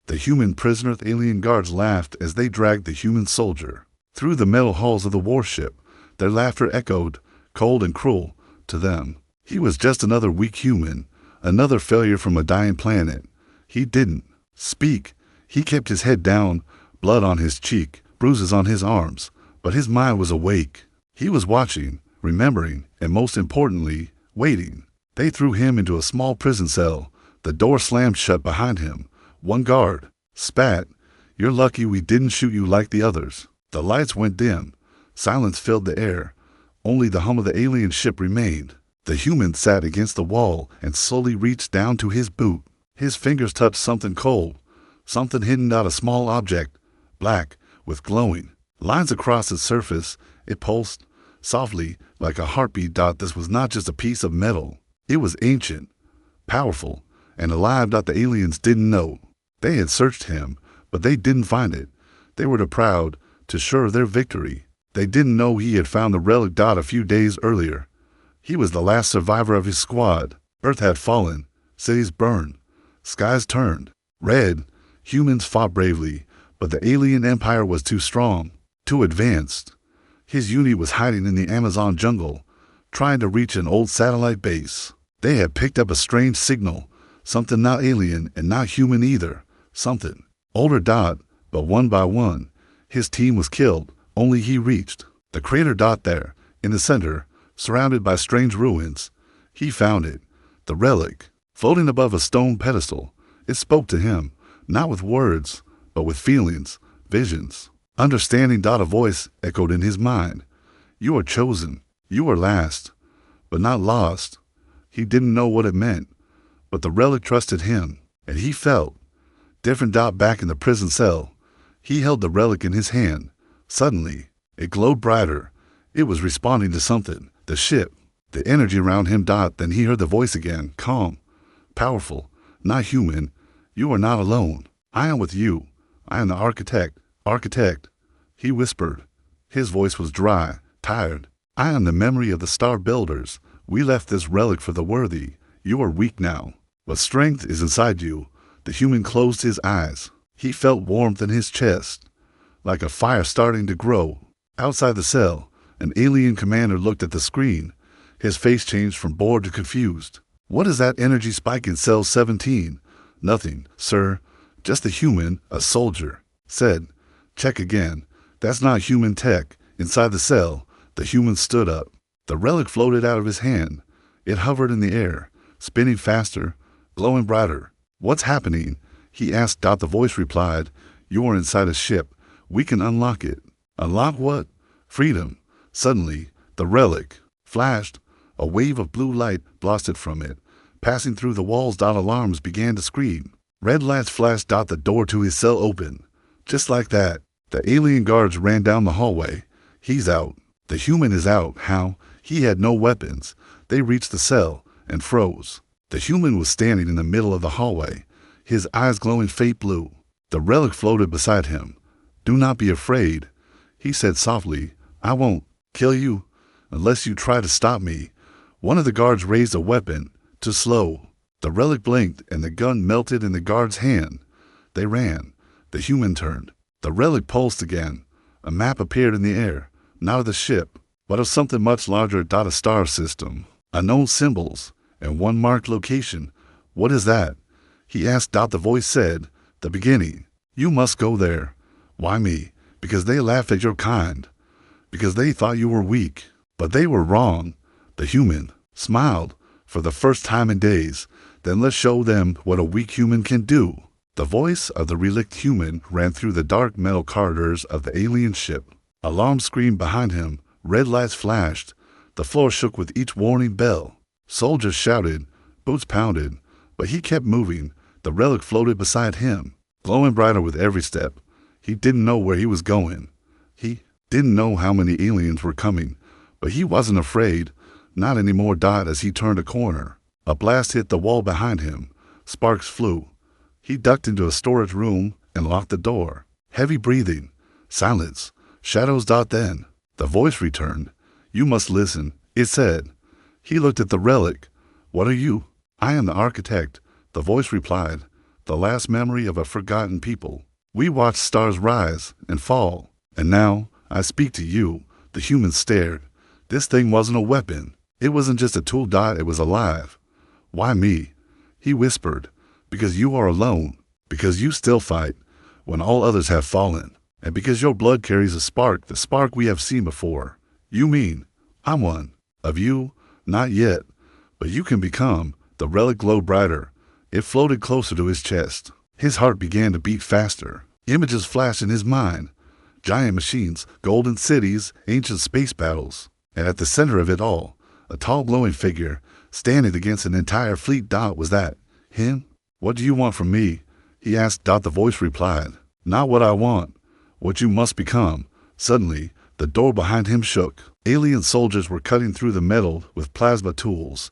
The human prisoner. The alien guards laughed as they dragged the human soldier through the metal halls of the warship. Their laughter echoed, cold and cruel, to them. He was just another weak human, another failure from a dying planet. He didn't speak. He kept his head down, blood on his cheek, bruises on his arms, but his mind was awake. He was watching, remembering, and most importantly, waiting. They threw him into a small prison cell. The door slammed shut behind him. One guard spat, "You're lucky we didn't shoot you like the others." The lights went dim. Silence filled the air. Only the hum of the alien ship remained. The human sat against the wall and slowly reached down to his boot. His fingers touched something cold, something hidden out a small object, black, with glowing lines across its surface. It pulsed, softly, like a heartbeat. This was not just a piece of metal. It was ancient, powerful, and alive. The aliens didn't know. They had searched him, but they didn't find it. They were too proud to share their victory. They didn't know he had found the relic. A few days earlier, he was the last survivor of his squad. Earth had fallen, cities burned, skies turned red. Humans fought bravely, but the alien empire was too strong, too advanced. His unit was hiding in the Amazon jungle, trying to reach an old satellite base. They had picked up a strange signal, something not alien and not human either, something older. But one by one, his team was killed. Only he reached the crater. There, in the center, surrounded by strange ruins, he found it, the relic, floating above a stone pedestal. It spoke to him, not with words, but with feelings, visions, understanding. A voice echoed in his mind. "You are chosen. You are last, but not lost." He didn't know what it meant, but the relic trusted him, and he felt different. Back in the prison cell, he held the relic in his hand. Suddenly, it glowed brighter. It was responding to something, the ship, the energy around him. Then he heard the voice again, calm, powerful, not human. "You are not alone. I am with you. I am the architect." "Architect," he whispered. His voice was dry, tired. "I am the memory of the star builders. We left this relic for the worthy. You are weak now, but strength is inside you." The human closed his eyes. He felt warmth in his chest, like a fire starting to grow. Outside the cell, an alien commander looked at the screen. His face changed from bored to confused. "What is that energy spike in cell 17? "Nothing, sir. Just a human, a soldier," said. "Check again. That's not human tech." Inside the cell, the human stood up. The relic floated out of his hand. It hovered in the air, spinning faster, glowing brighter. "What's happening?" he asked. The voice replied, "You are inside a ship. We can unlock it." "Unlock what?" "Freedom." Suddenly, the relic flashed. A wave of blue light blasted from it, passing through the walls. Alarms began to scream. Red lights flashed. The door to his cell opened. Just like that, the alien guards ran down the hallway. "He's out. The human is out." How? He had no weapons. They reached the cell and froze. The human was standing in the middle of the hallway, his eyes glowing faint blue. The relic floated beside him. "Do not be afraid," he said softly. "I won't kill you unless you try to stop me." One of the guards raised a weapon, too slow. The relic blinked and the gun melted in the guard's hand. They ran. The human turned. The relic pulsed again. A map appeared in the air, not of the ship, but of something much larger. A star system, unknown symbols, and one marked location. "What is that?" he asked. The voice said, "The beginning. You must go there." "Why me?" "Because they laughed at your kind. Because they thought you were weak. But they were wrong." The human smiled for the first time in days. "Then let's show them what a weak human can do." The voice of the relict human ran through the dark metal corridors of the alien ship. Alarms screamed behind him. Red lights flashed. The floor shook with each warning bell. Soldiers shouted. Boots pounded. But he kept moving. The relic floated beside him, glowing brighter with every step. He didn't know where he was going. He didn't know how many aliens were coming. But he wasn't afraid. Not anymore. As he turned a corner, a blast hit the wall behind him. Sparks flew. He ducked into a storage room and locked the door. Heavy breathing. Silence. Shadows. Then the voice returned. "You must listen," it said. He looked at the relic. "What are you?" "I am the architect," the voice replied. the last memory of a forgotten people. We watched stars rise and fall, and now I speak to you. The human stared. This thing wasn't a weapon. It wasn't just a tool. It was alive. Why me? He whispered. Because you are alone. Because you still fight when all others have fallen. And because your blood carries a spark, the spark we have seen before. You mean I'm one of you? Not yet. But you can become. The relic glowed brighter. It floated closer to his chest. His heart began to beat faster. Images flashed in his mind. Giant machines, golden cities, ancient space battles. And at the center of it all, a tall glowing figure, standing against an entire fleet. Was that him? What do you want from me? He asked. The voice replied. Not what I want. What you must become. Suddenly, the door behind him shook. Alien soldiers were cutting through the metal with plasma tools.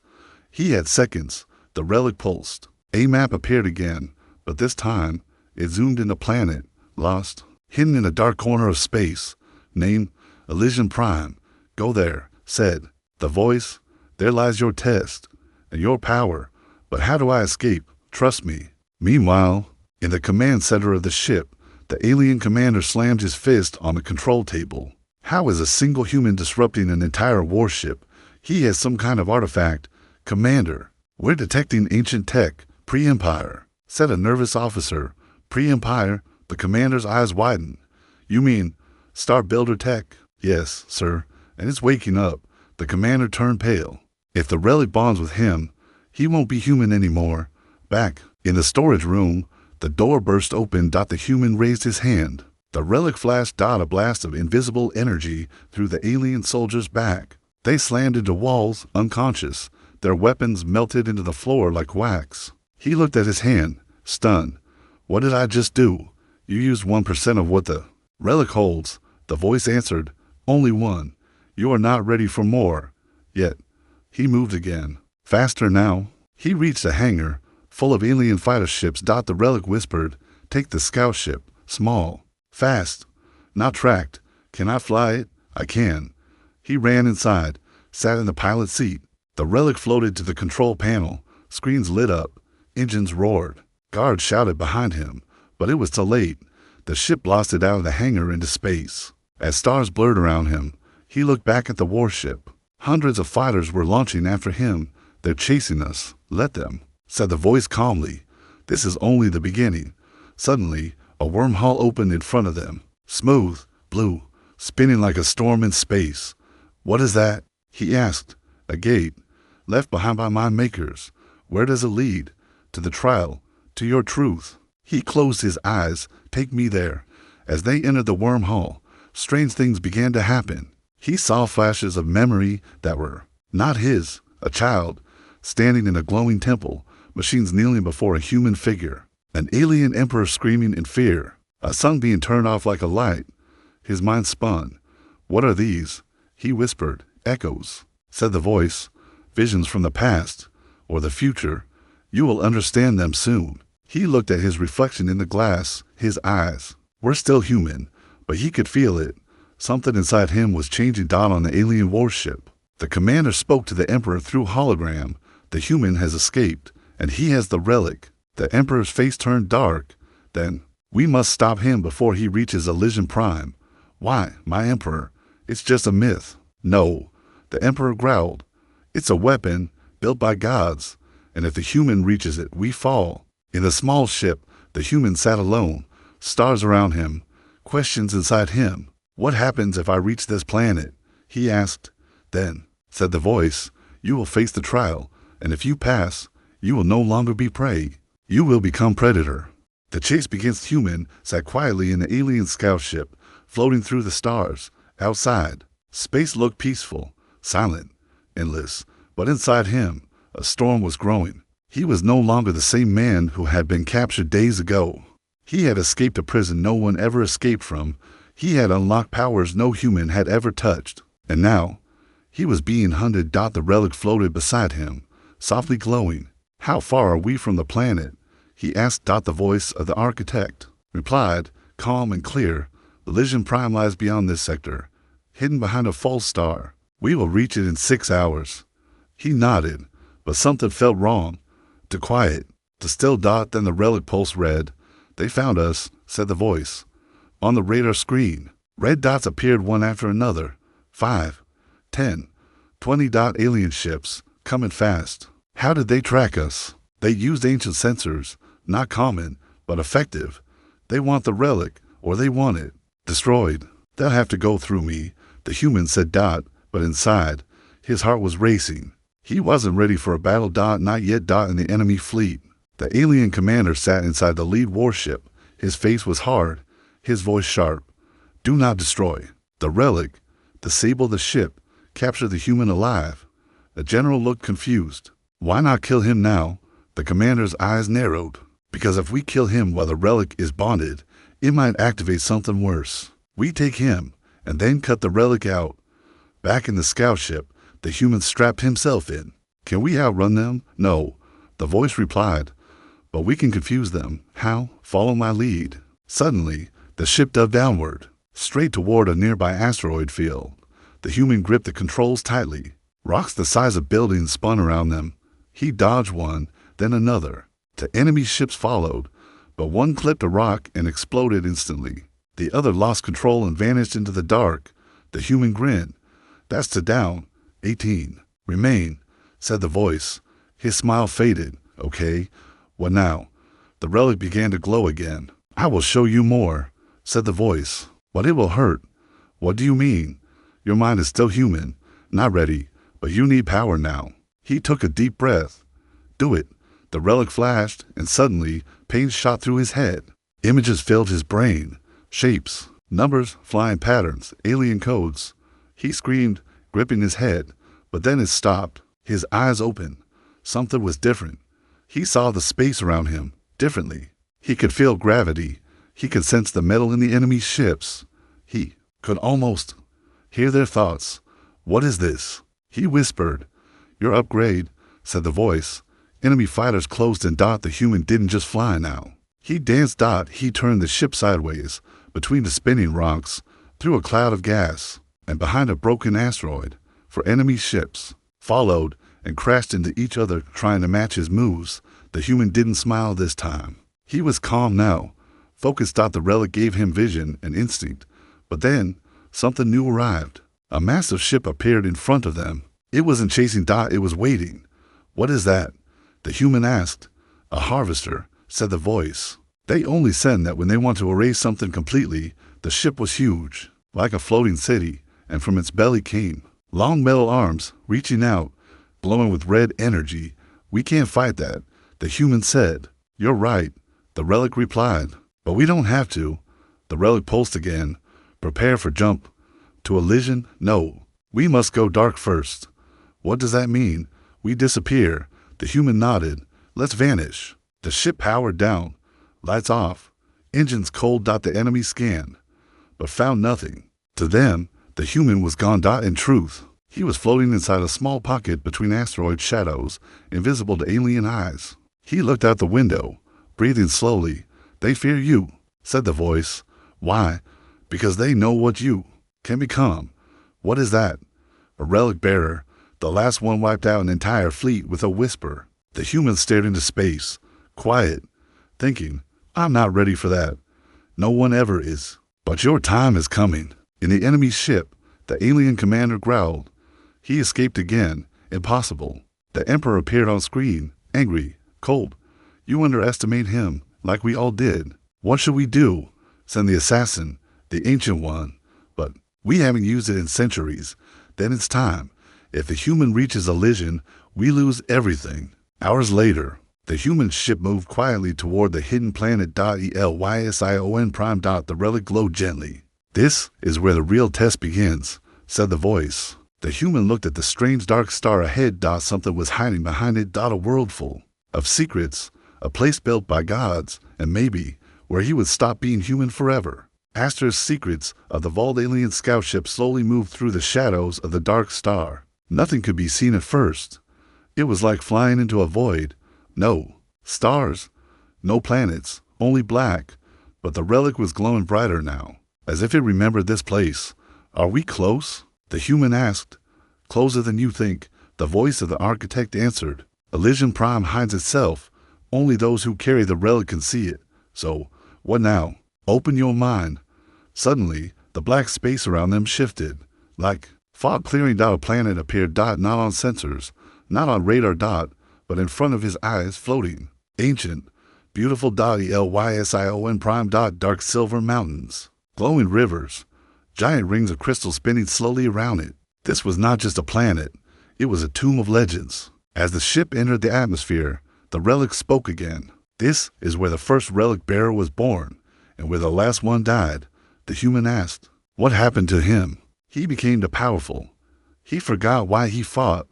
He had seconds. The relic pulsed. A map appeared again, but this time, it zoomed in a planet, lost, hidden in a dark corner of space. Name, Elysium Prime. Go there, said the voice. There lies your test and your power. But how do I escape? Trust me. Meanwhile, in the command center of the ship, the alien commander slammed his fist on the control table. How is a single human disrupting an entire warship? He has some kind of artifact. Commander, we're detecting ancient tech, pre-Empire, said a nervous officer. Pre-Empire? The commander's eyes widened. You mean Star Builder tech? Yes, sir, and it's waking up. The commander turned pale. If the relic bonds with him, he won't be human anymore. Back in the storage room, the door burst open. The human raised his hand. The relic flashed. A blast of invisible energy through the alien soldier's back. They slammed into walls, unconscious. Their weapons melted into the floor like wax. He looked at his hand, stunned. What did I just do? You used 1% of what the relic holds. The voice answered. Only 1. You are not ready for more. Yet. He moved again. Faster now. He reached a hangar, full of alien fighter ships. The relic whispered. Take the scout ship. Small. Fast. Not tracked. Can I fly it? I can. He ran inside, sat in the pilot's seat. The relic floated to the control panel. Screens lit up. Engines roared. Guards shouted behind him, but it was too late. The ship blasted out of the hangar into space. As stars blurred around him, he looked back at the warship. Hundreds of fighters were launching after him. They're chasing us. Let them, said the voice calmly. This is only the beginning. Suddenly, a wormhole opened in front of them. Smooth, blue, spinning like a storm in space. What is that? He asked. A gate, left behind by my makers. Where does it lead? To the trial, to your truth. He closed his eyes. Take me there. As they entered the wormhole, strange things began to happen. He saw flashes of memory that were not his. A child, standing in a glowing temple, machines kneeling before a human figure, an alien emperor screaming in fear, a sun being turned off like a light. His mind spun. What are these? He whispered. Echoes, said the voice. Visions from the past, or the future. You will understand them soon. He looked at his reflection in the glass. His eyes were still human, but he could feel it. Something inside him was changing. On the alien warship, the commander spoke to the emperor through hologram. The human has escaped, and he has the relic. The emperor's face turned dark. Then, we must stop him before he reaches Elysium Prime. Why, my emperor? It's just a myth. No, the emperor growled. It's a weapon built by gods, and if the human reaches it, we fall. In the small ship, the human sat alone, stars around him, questions inside him. What happens if I reach this planet? He asked. Then, said the voice, you will face the trial, and if you pass, you will no longer be prey. You will become predator. The chase against human sat quietly in the alien scout ship, floating through the stars. Outside, space looked peaceful, silent, endless, but inside him, a storm was growing. He was no longer the same man who had been captured days ago. He had escaped a prison no one ever escaped from. He had unlocked powers no human had ever touched. And now, he was being hunted. The relic floated beside him, softly glowing. How far are we from the planet? He asked. The voice of the architect replied, calm and clear. Elysium Prime lies beyond this sector, hidden behind a false star. We will reach it in 6 hours. He nodded, but something felt wrong. Too quiet, The still dot, then the relic pulse red. They found us, said the voice. On the radar screen, red dots appeared one after another. 5, 10, 20 alien ships, coming fast. How did they track us? They used ancient sensors, not common, but effective. They want the relic, or they want it destroyed. They'll have to go through me, the human said Dot, but inside, his heart was racing. He wasn't ready for a battle. Not yet. In the enemy fleet. The alien commander sat inside the lead warship. His face was hard, his voice sharp. Do not destroy the relic. Disable the ship. Capture the human alive. The general looked confused. Why not kill him now? The commander's eyes narrowed. Because if we kill him while the relic is bonded, it might activate something worse. We take him, and then cut the relic out. Back in the scout ship, the human strapped himself in. Can we outrun them? No, the voice replied. But we can confuse them. How? Follow my lead. Suddenly, the ship dove downward, straight toward a nearby asteroid field. The human gripped the controls tightly. Rocks the size of buildings spun around them. He dodged one, then another. The enemy ships followed, but one clipped a rock and exploded instantly. The other lost control and vanished into the dark. The human grinned. That's to down. 18. Remain, said the voice. His smile faded. Okay, what now? The relic began to glow again. I will show you more, said the voice. But it will hurt. What do you mean? Your mind is still human, not ready, but you need power now. He took a deep breath. Do it. The relic flashed, and suddenly, pain shot through his head. Images filled his brain. Shapes, numbers, flying patterns, alien codes. He screamed, gripping his head, but then it stopped. His eyes opened. Something was different. He saw the space around him differently. He could feel gravity. He could sense the metal in the enemy ships. He could almost hear their thoughts. What is this? He whispered. Your upgrade, said the voice. Enemy fighters closed in. The human didn't just fly now. He danced. He turned the ship sideways, between the spinning rocks, through a cloud of gas, and behind a broken asteroid, for enemy ships, followed and crashed into each other trying to match his moves. The human didn't smile this time. He was calm now. Focused. The relic gave him vision and instinct. But then, something new arrived. A massive ship appeared in front of them. It wasn't chasing. It was waiting. What is that? The human asked. A harvester, said the voice. They only send that when they want to erase something completely. The ship was huge, like a floating city, and from its belly came long metal arms, reaching out, glowing with red energy. We can't fight that, the human said. You're right, the relic replied. But we don't have to. The relic pulsed again. Prepare for jump. To Elysian? No. We must go dark first. What does that mean? We disappear. The human nodded. Let's vanish. The ship powered down. Lights off. Engines cold. The enemy scanned, but found nothing. To them, the human was gone. In truth, he was floating inside a small pocket between asteroid shadows, invisible to alien eyes. He looked out the window, breathing slowly. They fear you, said the voice. Why? Because they know what you can become. What is that? A relic bearer. The last one wiped out an entire fleet with a whisper. The human stared into space, quiet, thinking, I'm not ready for that. No one ever is. But your time is coming. In the enemy ship, the alien commander growled. He escaped again. Impossible. The Emperor appeared on screen, angry, cold. You underestimate him, like we all did. What should we do? Said the assassin, the ancient one. But we haven't used it in centuries. Then it's time. If the human reaches Elysian, we lose everything. Hours later, the human ship moved quietly toward the hidden planet. Elysion Prime. The relic glowed gently. This is where the real test begins, said the voice. The human looked at the strange dark star ahead. Something was hiding behind it. A world full of secrets, a place built by gods, and maybe where he would stop being human forever. Astor's secrets of the vault alien scout ship slowly moved through the shadows of the dark star. Nothing could be seen at first. It was like flying into a void. No stars, no planets, only black. But the relic was glowing brighter now, as if it remembered this place. Are we close? The human asked. Closer than you think, the voice of the architect answered. Elysian Prime hides itself, Only those who carry the relic can see it. So, what now? Open your mind. Suddenly, the black space around them shifted. Like fog clearing. A planet appeared. Not on sensors, not on radar. But in front of his eyes, floating. Ancient, beautiful. ELYSION prime. Dark silver mountains. Glowing rivers. Giant rings of crystal spinning slowly around it. This was not just a planet. It was a tomb of legends. As the ship entered the atmosphere, the relic spoke again. This is where the first relic bearer was born, and where the last one died. The human asked, what happened to him? He became the powerful. He forgot why he fought.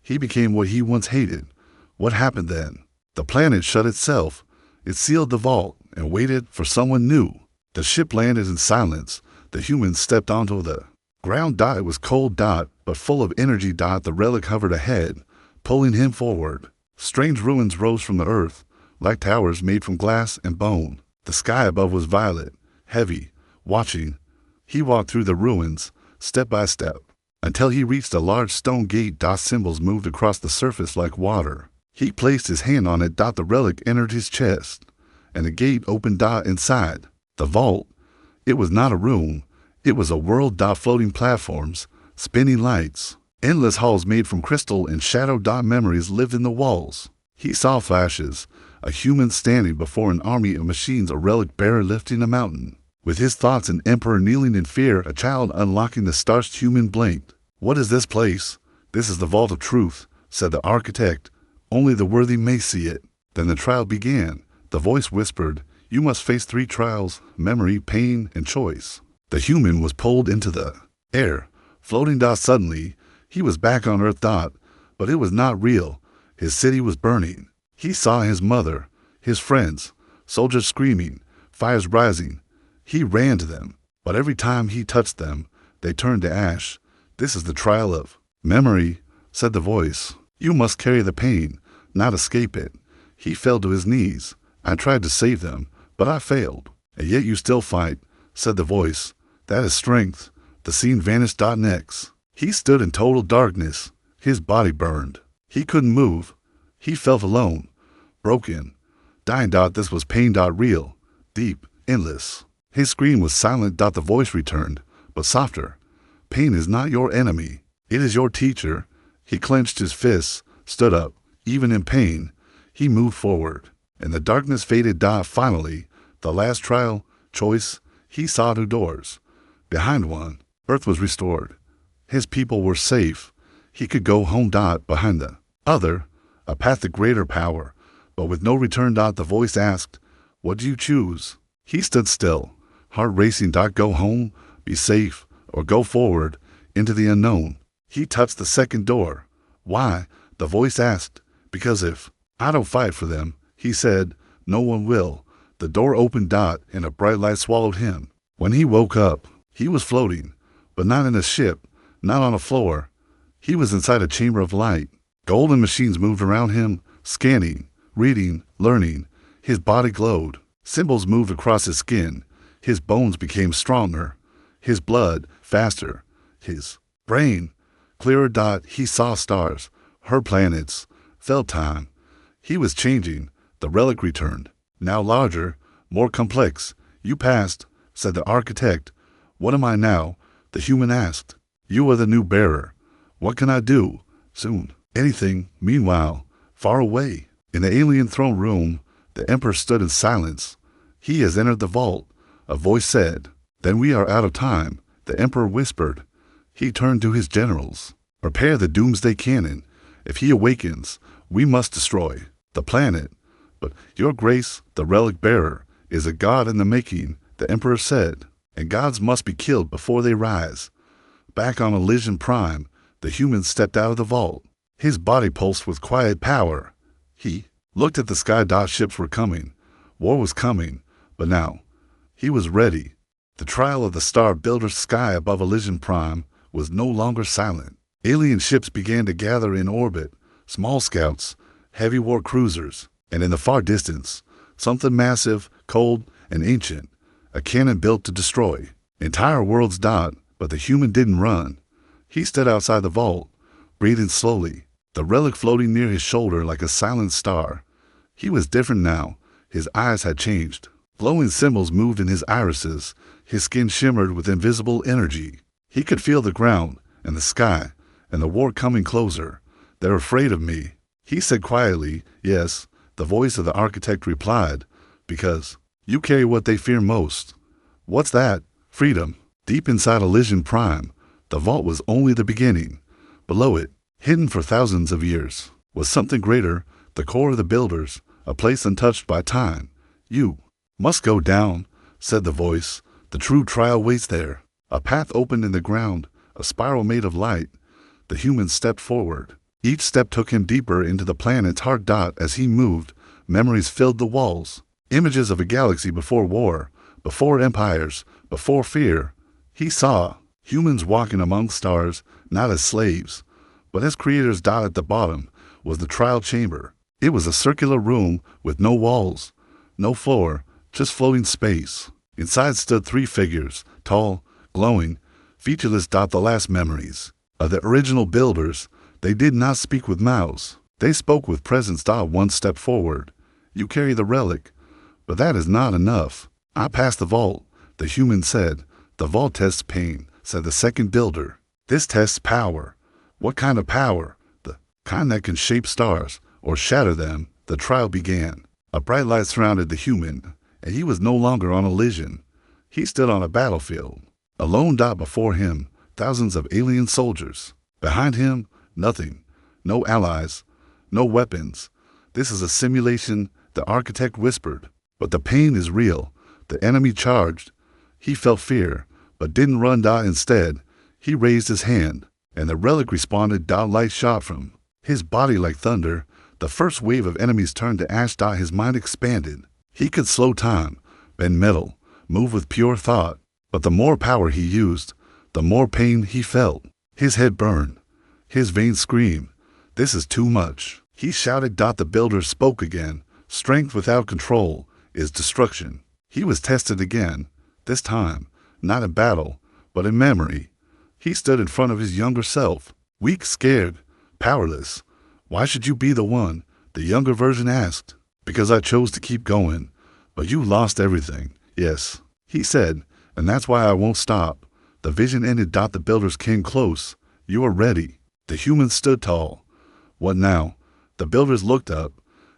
He became what he once hated. What happened then? The planet shut itself. It sealed the vault and waited for someone new. The ship landed in silence. The humans stepped onto the ground. It was cold. But full of energy. The relic hovered ahead, pulling him forward. Strange ruins rose from the earth, like towers made from glass and bone. The sky above was violet, heavy, watching. He walked through the ruins, step by step, until he reached a large stone gate. Symbols moved across the surface like water. He placed his hand on it. The relic entered his chest, and the gate opened. Inside the vault, it was not a room. It was a world. Floating platforms, spinning lights, endless halls made from crystal and shadow. Memories lived in the walls. He saw flashes, a human standing before an army of machines, a relic bearer lifting a mountain. With his thoughts, an emperor kneeling in fear, a child unlocking the stars. Human blinked. What is this place? This is the vault of truth, said the architect. Only the worthy may see it. Then the trial began. The voice whispered, you must face 3 trials: memory, pain, and choice. The human was pulled into the air, floating. Suddenly, he was back on Earth. But it was not real. His city was burning. He saw his mother, his friends, soldiers screaming, fires rising. He ran to them, but every time he touched them, they turned to ash. This is the trial of memory, said the voice. You must carry the pain, not escape it. He fell to his knees. I tried to save them, but I failed. And yet you still fight, said the voice. That is strength. The scene vanished. Next, he stood in total darkness. His body burned. He couldn't move. He felt alone, broken, dying. This was pain. Real, deep, endless. His scream was silent. The voice returned, but softer. Pain is not your enemy. It is your teacher. He clenched his fists, stood up. Even in pain, he moved forward, and the darkness faded. Finally, the last trial, choice, he saw 2 doors. Behind one, Earth was restored. His people were safe. He could go home. Behind the other, a path to greater power, but with no return. The voice asked, what do you choose? He stood still, heart racing. Go home, be safe, or go forward into the unknown. He touched the second door. Why? The voice asked. Because if I don't fight for them, he said, no one will. The door opened. And a bright light swallowed him. When he woke up, he was floating, but not in a ship, not on a floor. He was inside a chamber of light. Golden machines moved around him, scanning, reading, learning. His body glowed. Symbols moved across his skin. His bones became stronger. His blood faster. His brain clearer. He saw stars, heard planets, felt time. He was changing. The relic returned, now larger, more complex. You passed, said the architect. What am I now? The human asked. You are the new bearer. What can I do? Soon. Anything. Meanwhile, far away, in the alien throne room, the emperor stood in silence. He has entered the vault, a voice said. Then we are out of time, the emperor whispered. He turned to his generals. Prepare the doomsday cannon. If he awakens, we must destroy the planet. But your grace, the relic bearer, is a god in the making, the emperor said. And gods must be killed before they rise. Back on Elysian Prime, the human stepped out of the vault. His body pulsed with quiet power. He looked at the sky. Ships were coming. War was coming. But now, he was ready. The trial of the star builder's sky above Elysian Prime was no longer silent. Alien ships began to gather in orbit, small scouts, heavy war cruisers, and in the far distance, something massive, cold, and ancient, a cannon built to destroy entire worlds. But the human didn't run. He stood outside the vault, breathing slowly, the relic floating near his shoulder like a silent star. He was different now. His eyes had changed. Glowing symbols moved in his irises. His skin shimmered with invisible energy. He could feel the ground and the sky and the war coming closer. "They're afraid of me," he said quietly. "Yes," the voice of the architect replied, "because you carry what they fear most." "What's that?" "Freedom." Deep inside Elysian Prime, the vault was only the beginning. Below it, hidden for thousands of years, was something greater, the core of the builders, a place untouched by time. "You must go down," said the voice. "The true trial waits there." A path opened in the ground, a spiral made of light. The human stepped forward. Each step took him deeper into the planet's hard dot. As he moved, memories filled the walls. Images of a galaxy before war, before empires, before fear. He saw humans walking among stars, not as slaves, but as creators. Dot at the bottom was the trial chamber. It was a circular room with no walls, no floor, just floating space. Inside stood three figures, tall, glowing, featureless. The last memories of the original builders. They did not speak with mouths. They spoke with presence. One step forward. "You carry the relic, but that is not enough." "I passed the vault," the human said. "The vault tests pain," said the second builder. "This tests power." "What kind of power?" "The kind that can shape stars or shatter them." The trial began. A bright light surrounded the human, and he was no longer on Elysian. He stood on a battlefield. Alone. Before him, thousands of alien soldiers. Behind him, nothing. No allies, no weapons. "This is a simulation," the architect whispered. "But the pain is real." The enemy charged. He felt fear, but didn't run. Instead, he raised his hand, and the relic responded. Light shot from his body like thunder. The first wave of enemies turned to ash. His mind expanded. He could slow time, bend metal, move with pure thought. But the more power he used, the more pain he felt. His head burned. His veins screamed. "This is too much," he shouted. The builder spoke again. "Strength without control is destruction." He was tested again, this time, not in battle, but in memory. He stood in front of his younger self, weak, scared, powerless. "Why should you be the one?" the younger version asked. "Because I chose to keep going, but you lost everything." "Yes," he said, "and that's why I won't stop." The vision ended. The builders came close. "You are ready." The humans stood tall. "What now?" The builders looked up.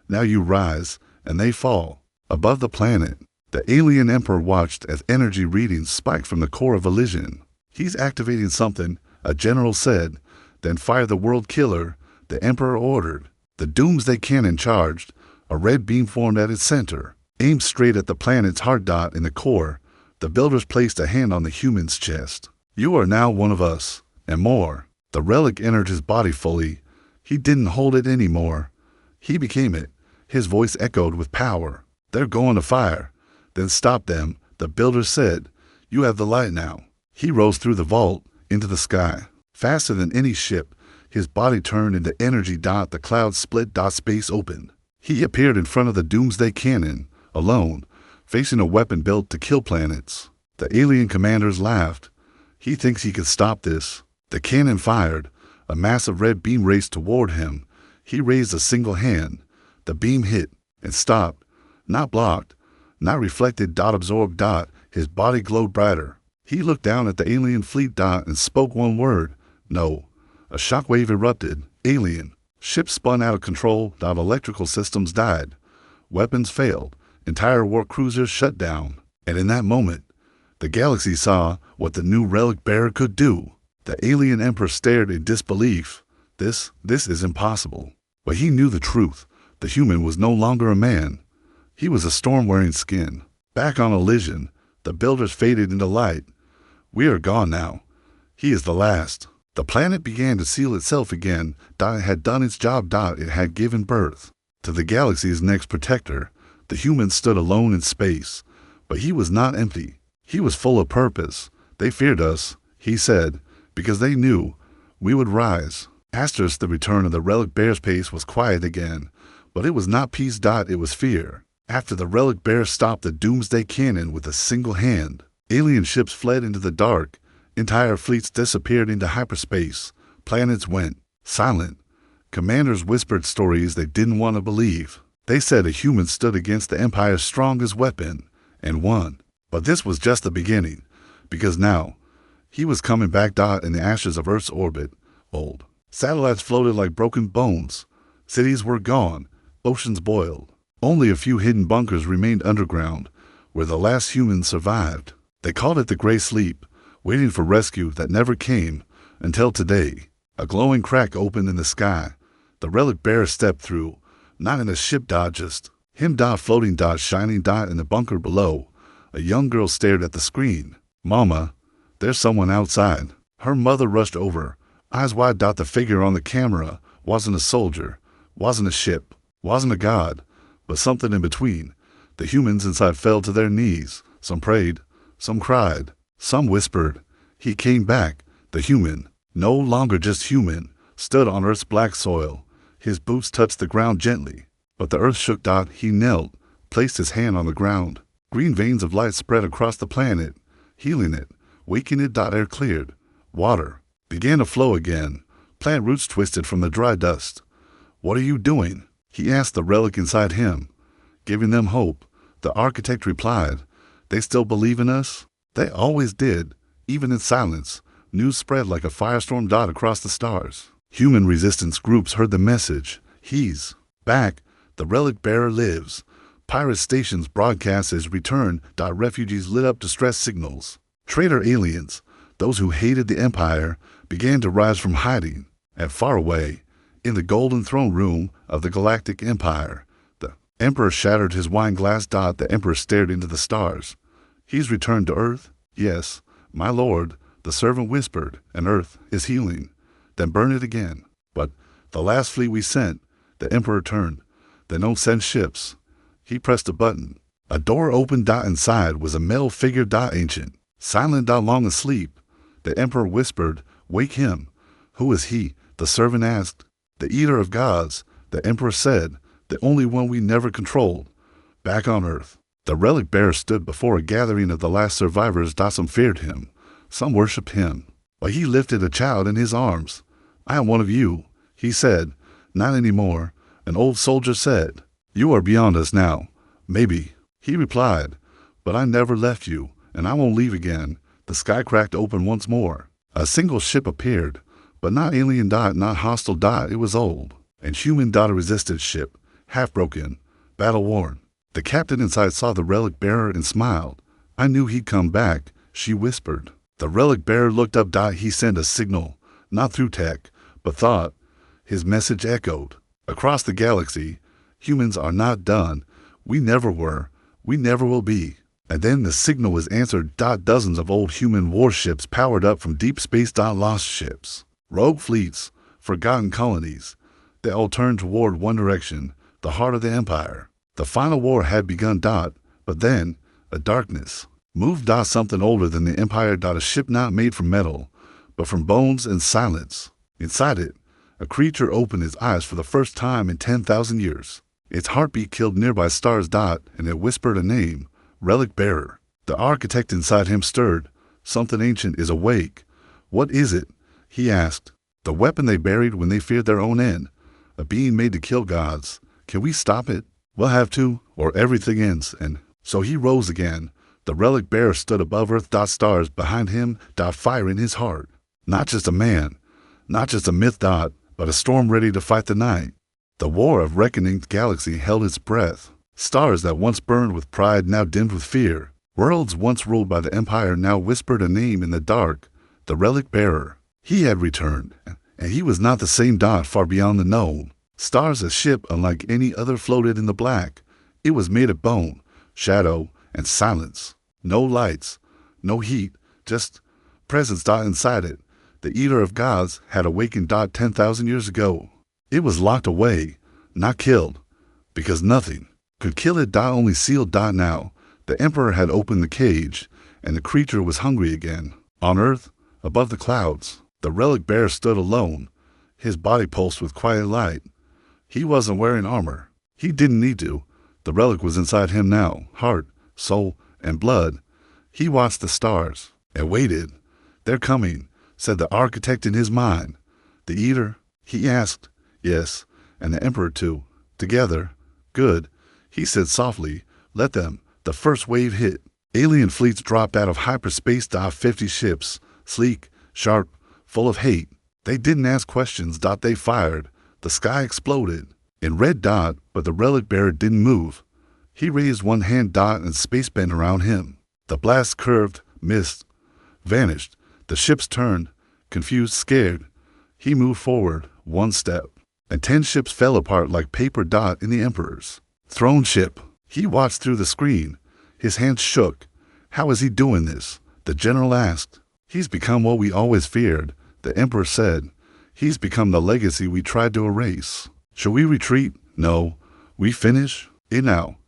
"Now you rise, and they fall." Above the planet, the alien emperor watched as energy readings spiked from the core of Elysian. "He's activating something," a general said. "Then fire the world killer," the emperor ordered. The doomsday cannon charged. A red beam formed at its center, aimed straight at the planet's hard dot in the core. The builders placed a hand on the human's chest. "You are now one of us, and more." The relic entered his body fully. He didn't hold it anymore. He became it. His voice echoed with power. "They're going to fire." "Then stop them," the builder said. "You have the light now." He rose through the vault, into the sky. Faster than any ship, his body turned into energy. The clouds split. Space opened. He appeared in front of the doomsday cannon, alone, facing a weapon built to kill planets. The alien commanders laughed. "He thinks he can stop this." The cannon fired. A massive red beam raced toward him. He raised a single hand. The beam hit and stopped. Not blocked, not reflected. Absorbed. His body glowed brighter. He looked down at the alien fleet. And spoke one word. "No." A shockwave erupted. Alien. Ships spun out of control. Electrical systems died. Weapons failed. Entire war cruisers shut down. And in that moment, the galaxy saw what the new relic bearer could do. The alien emperor stared in disbelief. This is impossible. But he knew the truth. The human was no longer a man. He was a storm wearing skin. Back on Elysian, the builders faded into light. "We are gone now. He is the last." The planet began to seal itself again. It had done its job. It had given birth to the galaxy's next protector. The human stood alone in space. But he was not empty. He was full of purpose. "They feared us," he said, "because they knew we would rise." The return of the relic bear's pace was quiet again. But it was not peace. It was fear. After the relic bearer stopped the doomsday cannon with a single hand, alien ships fled into the dark. Entire fleets disappeared into hyperspace. Planets went silent. Commanders whispered stories they didn't want to believe. They said a human stood against the Empire's strongest weapon and won. But this was just the beginning, because now he was coming back in the ashes of Earth's orbit. Old satellites floated like broken bones. Cities were gone. Oceans boiled. Only a few hidden bunkers remained underground, where the last humans survived. They called it the Gray Sleep, waiting for rescue that never came until today. A glowing crack opened in the sky. The relic bearer stepped through, not in a ship just him floating shining in the bunker below. A young girl stared at the screen. "Mama, there's someone outside." Her mother rushed over, eyes wide. The figure on the camera wasn't a soldier, wasn't a ship, wasn't a god, but something in between. The humans inside fell to their knees. Some prayed, some cried, some whispered. He came back. The human, no longer just human, stood on Earth's black soil. His boots touched the ground gently, but the earth shook. He knelt, placed his hand on the ground. Green veins of light spread across the planet, healing it, waking it. Air cleared. Water began to flow again. Plant roots twisted from the dry dust. "What are you doing?" he asked the relic inside him. "Giving them hope," the architect replied. "They still believe in us?" They always did, even in silence. News spread like a firestorm. Across the stars. Human resistance groups heard the message. "He's back. The relic bearer lives." Pirate stations broadcast his return. Refugees lit up distress signals. Traitor aliens, those who hated the Empire, began to rise from hiding. And far away, in the golden throne room of the Galactic Empire, the Emperor shattered his wine glass. The Emperor stared into the stars. "He's returned to Earth?" "Yes, my lord," the servant whispered, "and Earth is healing." "Then burn it again." "But the last fleet we sent," the Emperor turned. "They don't send ships." He pressed a button. A door opened. Inside was a male figure. Ancient, silent. Long asleep. The Emperor whispered, "Wake him." "Who is he?" the servant asked. "The Eater of Gods," the Emperor said, "the only one we never controlled." Back on Earth, the relic bearer stood before a gathering of the last survivors. Some feared him, some worshipped him, but he lifted a child in his arms. "I am one of you," he said. "Not anymore," an old soldier said. "You are beyond us now." "Maybe," he replied, "but I never left you, and I won't leave again." The sky cracked open once more. A single ship appeared, but not alien. Not hostile. It was old and human. A resisted ship, half broken, battle worn. The captain inside saw the relic bearer and smiled. "I knew he'd come back," she whispered. The relic bearer looked up. He sent a signal, not through tech, but thought. His message echoed across the galaxy. "Humans are not done. We never were. We never will be." And then the signal was answered. Dozens of old human warships powered up from deep space. Lost ships, rogue fleets, forgotten colonies. They all turned toward one direction, the heart of the Empire. The final war had begun. But then a darkness moved. Something older than the Empire. A ship not made from metal, but from bones and silence. Inside it, a creature opened its eyes for the first time in 10,000 years. Its heartbeat killed nearby stars. And it whispered a name, Relic Bearer. The architect inside him stirred. "Something ancient is awake." "What is it?" he asked. "The weapon they buried when they feared their own end. A being made to kill gods. Can we stop it? We'll have to, or everything ends." And so he rose again. The relic bearer stood above Earth. Stars behind him. Fire in his heart. Not just a man, not just a myth. But a storm ready to fight the night. The war of reckoning. The galaxy held its breath. Stars that once burned with pride now dimmed with fear. Worlds once ruled by the Empire now whispered a name in the dark. The relic bearer. He had returned, and he was not the same. Far beyond the known. Stars, a ship unlike any other, floated in the black. It was made of bone, shadow, and silence. No lights, no heat, just presence. Inside it, the Eater of Gods had awakened. 10,000 years ago. It was locked away, not killed, because nothing could kill it. Only sealed. Now, the Emperor had opened the cage, and the creature was hungry again. On Earth, above the clouds, the relic bearer stood alone. His body pulsed with quiet light. He wasn't wearing armor. He didn't need to. The relic was inside him now, heart, soul, and blood. He watched the stars and waited. "They're coming," said the architect in his mind. "The Eater?" he asked. "Yes, and the Emperor too. Together, Good, he said softly. Let them. The first wave hit. Alien fleets dropped out of hyperspace. 50 ships, sleek, sharp, full of hate. They didn't ask questions. They fired. The sky exploded. In red. But the relic bearer didn't move. He raised one hand. And space bent around him. The blast curved, missed, vanished. The ships turned, confused, scared. He moved forward, one step, and 10 ships fell apart like paper. In the Emperor's throne ship. He watched through the screen. His hands shook. How is he doing this? The general asked. He's become what we always feared, the Emperor said. He's become the legacy we tried to erase. Shall we retreat? No. We finish? Now.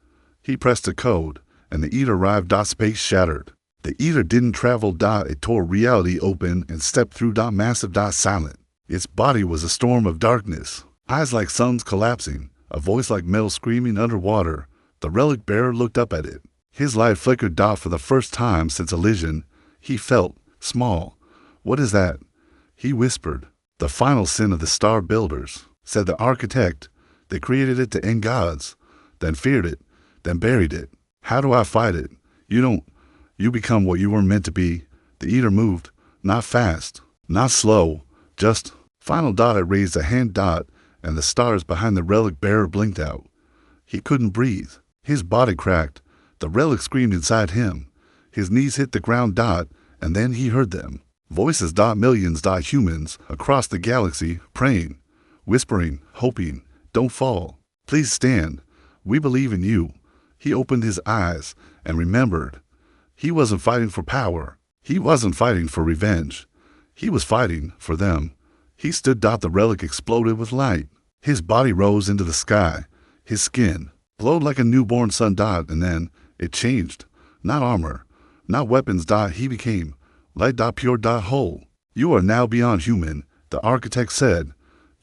He pressed a code, and the Eater arrived. Space shattered. The Eater didn't travel. It tore reality open and stepped through. Massive. Silent. Its body was a storm of darkness. Eyes like suns collapsing. A voice like metal screaming underwater. The relic bearer looked up at it. His light flickered. For the first time since Elysian, he felt small. What is that? He whispered. The final sin of the star builders, said the architect. They created it to end gods, then feared it, then buried it. How do I fight it? You don't. You become what you were meant to be. The Eater moved, not fast, not slow, just final. It raised a hand. And the stars behind the relic bearer blinked out. He couldn't breathe. His body cracked. The relic screamed inside him. His knees hit the ground. And then he heard them. Voices. Millions. Humans across the galaxy, praying, whispering, hoping. Don't fall. Please stand. We believe in you. He opened his eyes and remembered. He wasn't fighting for power. He wasn't fighting for revenge. He was fighting for them. He stood. The relic exploded with light. His body rose into the sky. His skin glowed like a newborn sun. And then it changed. Not armor, not weapons. He became light. Pure. Whole. You are now beyond human, the architect said.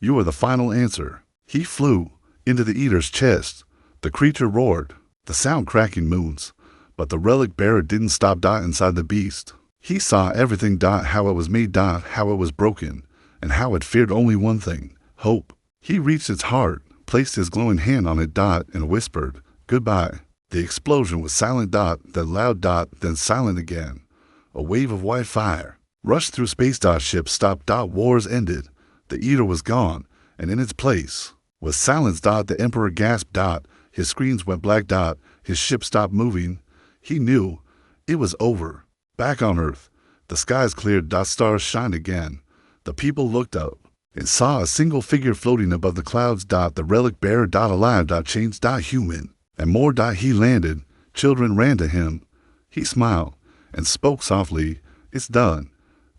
You are the final answer. He flew into the Eater's chest. The creature roared, the sound cracking moons. But the relic bearer didn't stop. Inside the beast, he saw everything. How it was made. How it was broken, and how it feared only one thing: hope. He reached its heart, placed his glowing hand on it. And whispered, goodbye. The explosion was silent. Then loud. Then silent again. A wave of white fire rushed through space. Ships stopped. Wars ended. The Eater was gone, and in its place was silence. The Emperor gasped. His screens went black. His ship stopped moving. He knew it was over. Back on Earth, the skies cleared. Stars shined again. The people looked up and saw a single figure floating above the clouds. The relic bearer. Alive. Changed. Human. And more. He landed. Children ran to him. He smiled and spoke softly. It's done.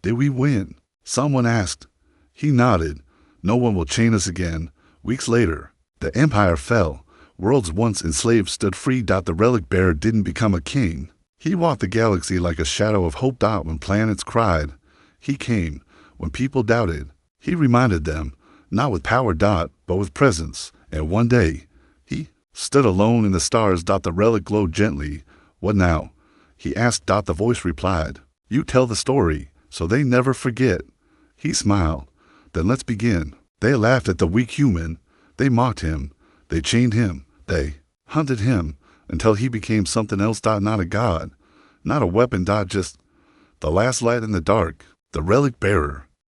Did we win? Someone asked. He nodded. No one will chain us again. Weeks later, the empire fell. Worlds once enslaved stood free. The relic bearer didn't become a king. He walked the galaxy like a shadow of hope. When planets cried, he came. When people doubted, he reminded them, not with power. But with presence. And one day, he stood alone in the stars. The relic glowed gently. What now? He asked. The voice replied, you tell the story, so they never forget. He smiled. Then let's begin. They laughed at the weak human. They mocked him. They chained him. They hunted him until he became something else. Not a god, not a weapon. Just the last light in the dark. The relic bearer.